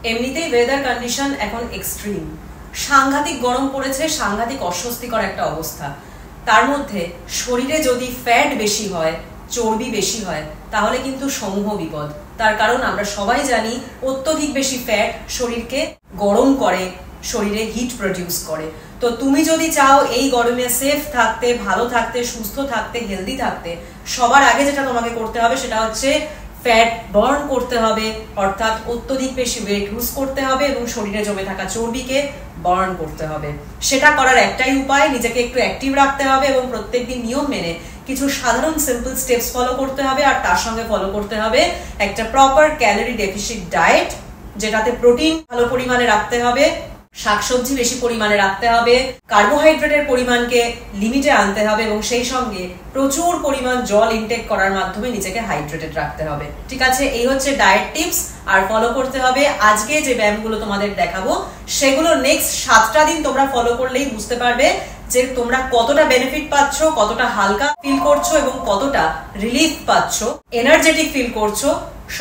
এমনিতেই weather condition এখন extreme, সাংঘাতিক গরম পড়েছে, সাংঘাতিক অস্বস্তিকর একটা অবস্থা। তার মধ্যে শরীরে যদি ফ্যাট বেশি হয়, চর্বি বেশি হয়, তাহলে কিন্তু সমূহ বিপদ। তার কারণ আমরা সবাই জানি অত্যধিক বেশি ফ্যাট শরীরকে গরম করে, শরীরে হিট প্রডিউস করে। তো তুমি যদি চাও এই গরমে সেফ থাকতে, ভালো থাকতে, সুস্থ থাকতে, হেলদি থাকতে, সবার আগে যেটা তোমাকে করতে হবে সেটা হচ্ছে ফ্যাট বার্ন করতে হবে, অর্থাৎ অত্যধিক বেশি ওয়েট লুজ করতে হবে এবং শরীরে জমে থাকা চর্বিকে বার্ন করতে হবে। সেটা করার একটাই উপায়, নিজেকে একটু অ্যাক্টিভ রাখতে হবে এবং প্রত্যেকদিন নিয়ম মেনে কিছু সাধারণ সিম্পল স্টেপস ফলো করতে হবে। আর তার সঙ্গে ফলো করতে হবে একটা প্রপার ক্যালোরি ডেফিসিট ডায়েট, যেটাতে প্রোটিন ভালো পরিমাণে রাখতে হবে, শাকসবজি বেশি পরিমাণে রাখতে হবে, কার্বোহাইড্রেটের পরিমাণকে লিমিটে আনতে হবে এবং সেই সঙ্গে প্রচুর পরিমাণ জল ইনটেক করার মাধ্যমে নিজেকে হাইড্রেটেড রাখতে হবে। ঠিক আছে, এই হচ্ছে ডায়েট টিপস। আর ফলো করতে হবে আজকে যে ব্যায়ামগুলো তোমাদের দেখাবো সেগুলো নেক্সট 7টা দিন তোমরা ফলো করলেই বুঝতে পারবে যে তোমরা কতটা বেনিফিট পাচ্ছ, কতটা হালকা ফিল করছো এবং কতটা রিলিফ পাচ্ছ, এনার্জেটিক ফিল করছো।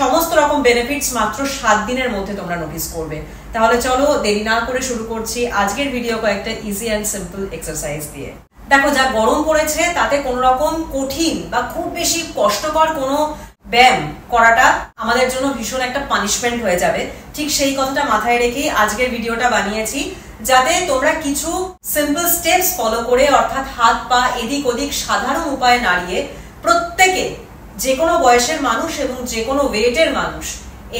সমস্ত রকম বেনিফিটস মাত্র 7 দিনের মধ্যে তোমরা নোটিস করবে। তাহলে চলো দেরি না করে শুরু করছি আজকের ভিডিও কয়েকটা ইজি অ্যান্ড সিম্পল এক্সারসাইজ দিয়ে। দেখো, যা গরম পড়েছে তাতে কোনো রকম কঠিন বা খুব বেশি কষ্টকর কোনো ব্যায়াম করাটা আমাদের জন্য ভীষণ একটা পানিশমেন্ট হয়ে যাবে। ঠিক সেই কথাটা মাথায় রেখেই আজকের ভিডিওটা বানিয়েছি, যাতে তোমরা কিছু সিম্পল স্টেপস ফলো করে, অর্থাৎ হাত পা এদিক ওদিক সাধারণ উপায়ে নাড়িয়ে, প্রত্যেকে যে কোনো বয়সের মানুষ এবং যে কোনো ওয়েটের মানুষ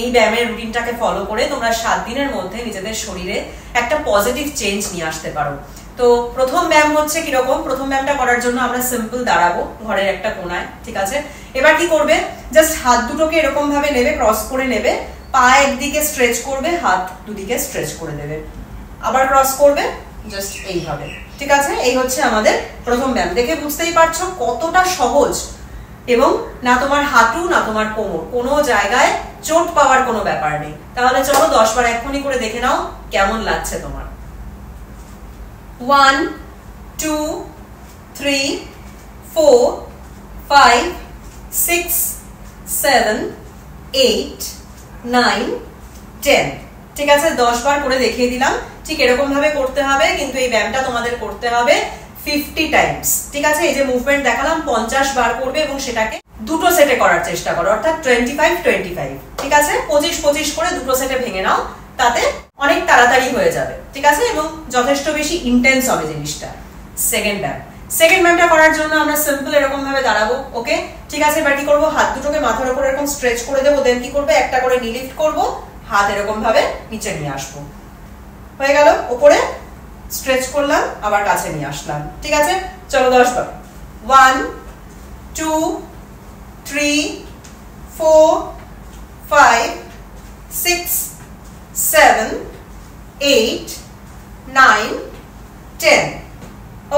এই ব্যায়ামের রুটিনটাকে ফলো করে তোমরা 7 দিনের মধ্যে নিজেদের শরীরে একটা পজিটিভ চেঞ্জ নিয়ে আসতে পারো। তো প্রথম ব্যায়াম হচ্ছে কিরকম, প্রথম ব্যায়ামটা করার জন্য আমরা সিম্পল দাঁড়াবো ঘরের একটা কোনায়। ঠিক আছে, এবার কি করবে, জাস্ট হাত দুটোকে এরকম ভাবে নেবে, ক্রস করে নেবে, পা একদিকে স্ট্রেচ করবে, হাত দুদিকে স্ট্রেচ করে দেবে, আবার ক্রস করবে, জাস্ট এইভাবে। ঠিক আছে, এই হচ্ছে আমাদের প্রথম ব্যায়াম। দেখে বুঝতেই পারছো কতটা সহজ এবং না তোমার হাঁটু না তোমার কোমর কোনো জায়গায় চোট পাওয়ার কোনো ব্যাপার নেই। তাহলে চলো 10 বার এক্ষুনি করে দেখে নাও কেমন লাগছে তোমার। 1 2 3 4 5 6 7 8 9 10। ঠিক আছে, 10 বার করে দেখিয়ে দিলাম। ঠিক এরকম ভাবে করতে হবে, কিন্তু এই ব্যায়ামটা তোমাদের করতে হবে 50 টাইমস। ঠিক আছে, এই যে মুভমেন্ট দেখালাম 50 বার করবে এবং সেটাকে দুটো সেটে করার চেষ্টা করো, অর্থাৎ 25-25। ঠিক আছে, 25-25 করে দুটো সেটে ভেঙে নাও, তাতে অনেক তাড়াতাড়ি হয়ে যাবে। ঠিক আছে, এবং যথেষ্ট বেশি ইন্টেন্স হবে জিনিসটা। সেকেন্ড ব্যায়ামটা করার জন্য আমরা সিম্পল এরকম ভাবে দাঁড়াবো। ওকে, ঠিক আছে, এবার কি করবো, হাত দুটোকে মাথার উপর এরকম স্ট্রেচ করে দেবো, দেন কি করবো, একটা করে নি লিফট করবো, হাত এরকম ভাবে নিচে নিয়ে আসবো, হয়ে গেল। উপরে স্ট্রেচ করলাম, আবার কাছে নিয়ে আসলাম। ঠিক আছে, চলো 10 বার। 1 2 3 4 5 6 7 8 9 10।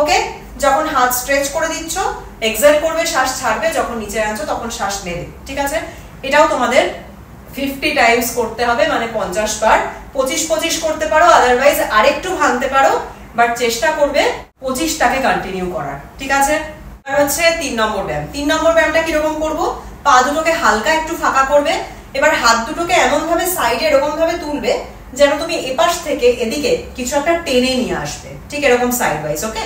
ওকে, যখন হাত স্ট্রেচ করে দিচ্ছ এক্সেল করবে, শ্বাস ছাড়বে, যখন নিচে আনছো তখন শ্বাস নেবে। ঠিক আছে, এটাও তোমাদের 50 টাইমস করতে হবে, মানে 50 বার। 25-25 করতে পারো, আদারওয়াইজ আরেকটু ভাঙতে পারো, বাট চেষ্টা করবে 25টাকে কন্টিনিউ করার। ঠিক আছে, আর হচ্ছে 3 নম্বর ব্যায়াম। 3 নম্বর ব্যায়ামটা কিরকম করবো, পা দুটোকে হালকা একটু ফাঁকা করবে, এবার হাত দুটোকে এমন ভাবে সাইডে এরকম ভাবে তুলবে যেন তুমি এপাশ থেকে এদিকে কিছু একটা টেনে নিয়ে আসবে। ঠিক এরকম সাইড ওয়াইজ। ওকে,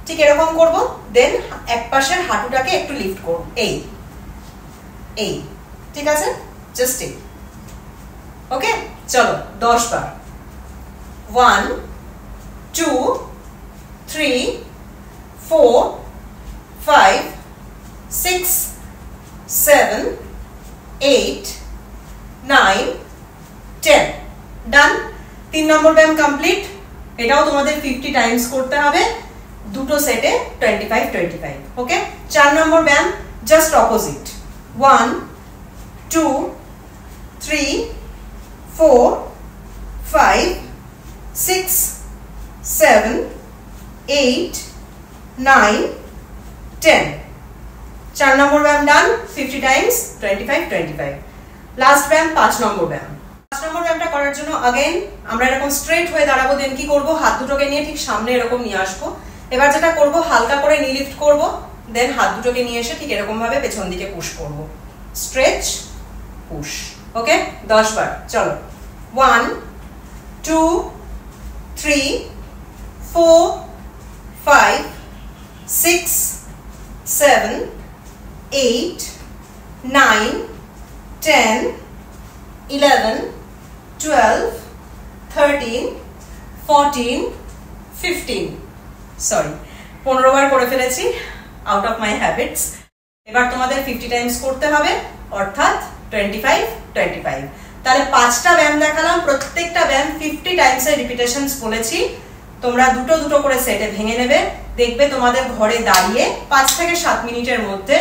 ঠিক এরকম করবো, দেন এক পাশের হাঁটুটাকে একটু লিফট করবো, এই এই। ঠিক আছে, জাস্ট এই। ওকে, চলো 10 বার। 1 2 3 4 5 6 7 8 9 10। ডান, 3 নম্বর ব্যায়াম কমপ্লিট। এটাও তোমাদের 50 টাইমস করতে হবে, দুটো সেটে 25-25। ওকে, 4 নম্বর ব্যায়াম জাস্ট অপোজিট। 1 2 3 4 5 6 7 8 9 10। 4 নম্বর ব্যায়াম ডান, 50 টাইমস 25-25। লাস্ট ব্যায়াম 5 নম্বর ব্যায়াম। 5 নম্বর ব্যায়ামটা করার জন্য अगेन আমরা এরকম স্ট্রেট হয়ে দাঁড়াবো, দেন কি করব, হাত দুটোকে নিয়ে ঠিক সামনে এরকম নিয়ে আসবো। এবার যেটা করব, হালকা করে নি লিফট করব, দেন হাত দুটোকে নিয়ে এসে ঠিক এরকম ভাবে পেছন দিকে পুশ করব, স্ট্রেচ পুশ। ওকে, 10 বার। চলো 1 2 3 4 5 6 7 8 9 10 11 12 13 14 15 সরি 15 বার করে ফেলেছি আউট অফ মাই হ্যাবিটস। এবার তোমাদের 50 টাইমস করতে হবে, অর্থাৎ 25 25। তাহলে 5টা ব্যায়াম দেখালাম, প্রত্যেকটা ব্যায়াম 50 টাইমস এর রিপিটেশনস বলেছি। তোমরা দুটো দুটো করে সেটে ভেঙে নেবে, দেখবে তোমাদের ঘরে দাঁড়িয়ে 5 থেকে 7 মিনিটের মধ্যে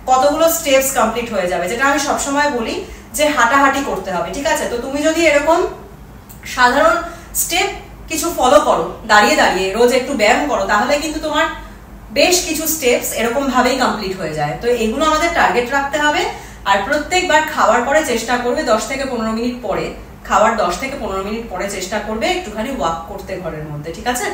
কতগুলো স্টেপস কমপ্লিট হয়ে যাবে। যেটা আমি সবসময় বলি যে হাঁটাহাঁটি করতে হবে, ঠিক আছে? তো তুমি যদি এরকম সাধারণ স্টেপ কিছু ফলো করো, দাঁড়িয়ে দাঁড়িয়ে রোজ একটু ব্যায়াম করো, তাহলে কিন্তু তোমার বেশ কিছু স্টেপস এরকম ভাবেই কমপ্লিট হয়ে যায়। তো এগুলো আমাদের টার্গেট রাখতে হবে। আর প্রত্যেকবার খাওয়ার পরে চেষ্টা করবে 10 থেকে 15 মিনিট পরে, খাওয়ার 10 থেকে 15 মিনিট পরে চেষ্টা করবে একটুখানি ওয়াক করতে ঘরের মধ্যে, ঠিক আছে?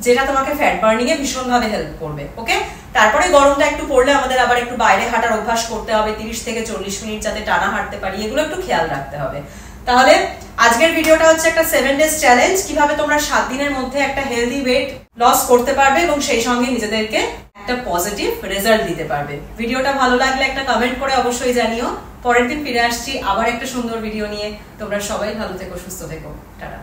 যেটা তোমাকে ফ্যাট বার্নিং এ ভীষণভাবে হেল্প করবে। ওকে, তারপরে গরমটা একটু পড়লে আমাদের আবার একটু বাইরে হাঁটার অভ্যাস করতে হবে, 30 থেকে 40 মিনিট যাতে টানা হাঁটতে পারি, এগুলো একটু খেয়াল রাখতে হবে। তাহলে আজকের ভিডিওটা হচ্ছে একটা 7 ডেজ চ্যালেঞ্জ, কিভাবে তোমরা 7 দিনের মধ্যে একটা হেলদি ওয়েট লস করতে পারবে এবং সেই সঙ্গে নিজেদেরকে একটা পজিটিভ রেজাল্ট দিতে পারবে। ভিডিওটা ভালো লাগলে একটা কমেন্ট করে অবশ্যই জানিও। পরের দিন ফিরে আসছি আবার একটা সুন্দর ভিডিও নিয়ে। তোমরা সবাই ভালো থেকো, সুস্থ থেকো, টাটা।